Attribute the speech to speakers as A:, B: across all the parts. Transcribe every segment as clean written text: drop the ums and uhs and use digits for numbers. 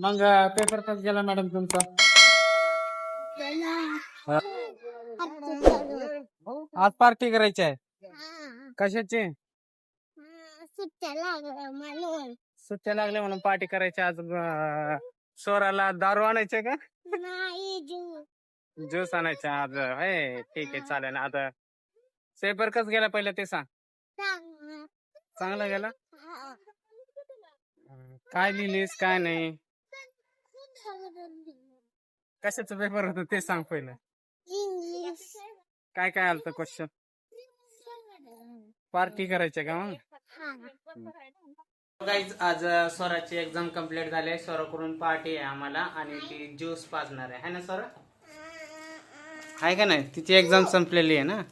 A: मग पेपर कसा गेला मॅडम तुमचा? हा. आज पार्टी करायची आहे. कशाची? सुट्ट्या लागल्या म्हणून पार्टी करायची आज. स्वराला दारू आणायचे का? ज्यूस आणायचा आज. हे ठीक आहे, चालेल. आता पेपर कस गेला पहिलं ते सांग. चांगला गेला. काय लिहिलीस काय नाही? कशाचं पेपर होतं ते सांग पहिलं.
B: इंग्लिश.
A: काय काय आलं क्वेश्चन? पार्टी करायची का मग? गाईज आज स्वराची एक्झाम कंप्लीट झाली आहे. स्वराकडून पार्टी आहे आम्हाला आणि ती ज्यूस पाजणार आहे ना स्वरा? आहे का नाही? तिची एक्झाम संपलेली आहे ना.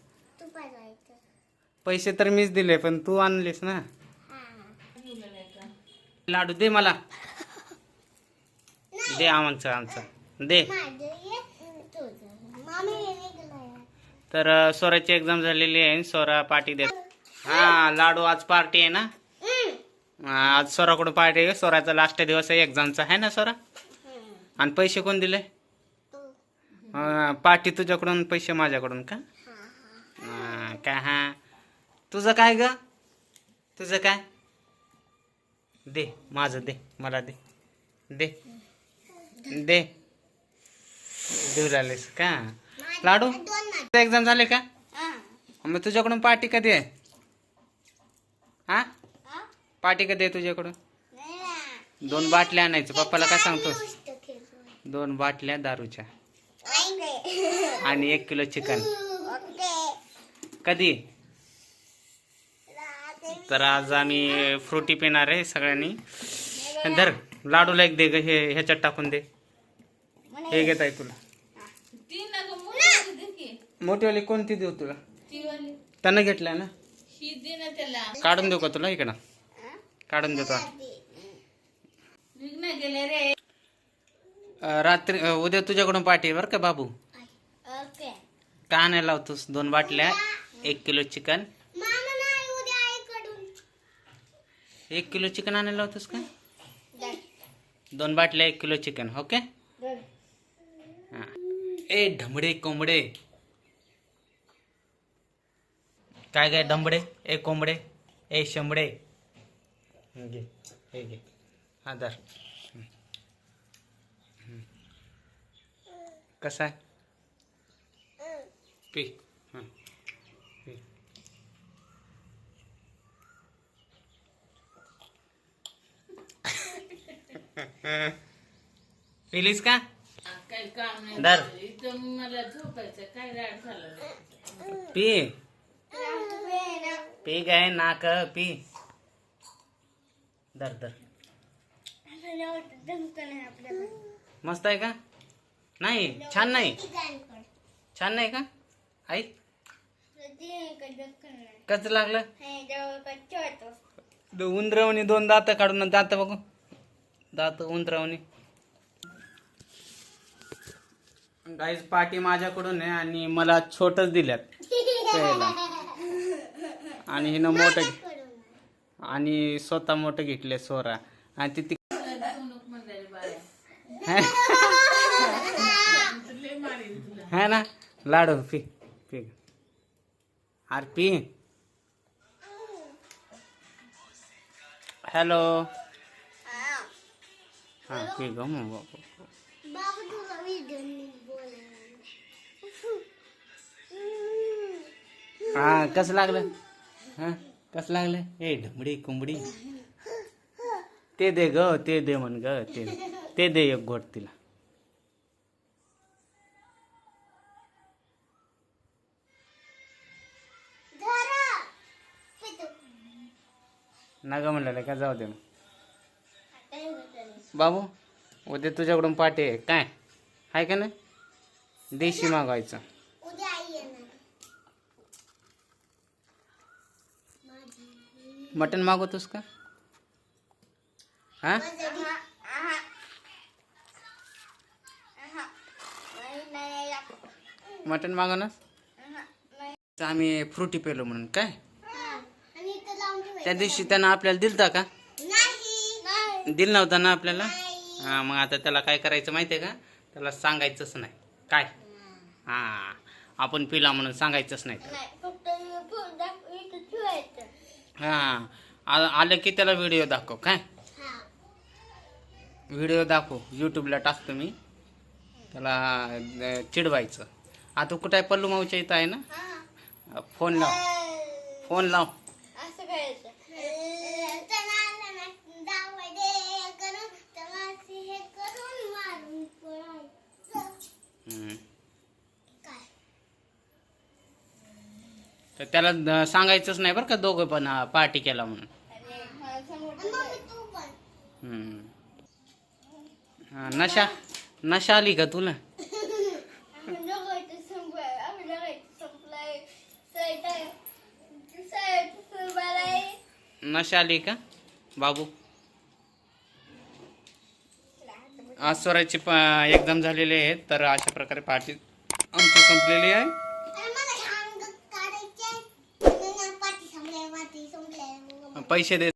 A: पैसे तर मीच दिले पण तू आणलीस ना. लाडू दे मला. दे आमचा दे. तर स्वराची एक्झाम झालेली आहे. स्वरा पार्टी देत. हा लाडू आज पार्टी आहे ना. आज स्वराकडून पार्टी आहे. स्वराचा लास्ट दिवस आहे एक्झामचा आहे ना स्वरा. आणि पैसे कोण दिले? पार्टी तुझ्याकडून पैसे माझ्याकडून का? काय हा तुझं काय ग? तुझं काय? दे माझं दे मला दे दे दे. देऊ लागलेस का लाडू? एक्झाम झाले का? मग तुझ्याकडून पार्टी कधी आहे? हा पार्टी कधी आहे तुझ्याकडून? 2 बाटल्या आणायचं. पप्पाला काय सांगतोस? 2 बाटल्या दारूच्या आणि 1 किलो चिकन. कधी? तर आज आम्ही फ्रुटी पिणार आहे सगळ्यांनी. धर लाडूला एक दे. ह्याच्यात टाकून दे. हे घेत आहे तुला. मोठीवाली कोणती देऊ तुला? त्यानं घेतलाय ना. काढून देऊ का तुला? इकडं काढून देतो. रात्री उद्या तुझ्याकडून पार्टी बरं का बाबू. का आणायला लावतोस? 2 बाटल्या 1 किलो चिकन. 1 किलो चिकन आणायला लावतोस का? 2 बाटल्या 1 किलो चिकन. ओके. ए ढमडे कोंबडे. काय काय ढमडे? ए कोंबडे. ए शंभडे. घे हे घे. हा धर. कसा आहे? पी. पी. पिलीस का? धर. पी पी काय नाक पी. धर धर. मस्त आहे का? नाही छान नाही. छान नाही का आई? कसं लागलं? उंदरावणी 2 दात काढून. दात बघू. दात उंदरावणी. गाईज पार्टी माझ्याकडून आहे आणि मला छोटच दिल्यात प्यायला. आणि हिनं मोठं आणि स्वतः मोठं घेतले स्वरा. आणि ती है ना लाडू. P P R P. Hello. हा पी ग मग. हा कसं लागलं? हा कसं लागलं? ए ढमडी कोंबडी. ते दे ग. ते दे म्हण ग. ते दे 1 घोट तिला. नग म्हणलेलं का? जाऊ दे बाबू. उद्या तुझ्याकडून पार्टी आहे काय? आहे का नाही? देशी मागवायचं. मटन मागवतोस का? हा मटन मागवणार. आम्ही फ्रुटी पेलो म्हणून काय? त्या दिवशी त्यानं आपल्याला दिलता का? दिल नव्हता ना आपल्याला. हां मग आता त्याला काय करायचं माहिती आहे का, त्याला सांगायचंच नाही काय. हां आपण पिला म्हणून सांगायचंच नाही. हां आलं की त्याला व्हिडिओ दाखव काय, व्हिडिओ दाखव यूट्यूबला टाकतो मी, त्याला चिडवायचं. आता कुठं आहे पल्लू मावच्या इथं आहे ना, फोन लाव, फोन लाव. तर त्याला सांगायचंच नाही बरं का दोघं पण पार्टी केला म्हणून. नशा नशा आली का तुला? नशा आली का बाबू? आज स्वराची एक्झाम झालेली आहे, तर अशा प्रकारे पार्टी आमची संपलेली आहे. पैसे दे.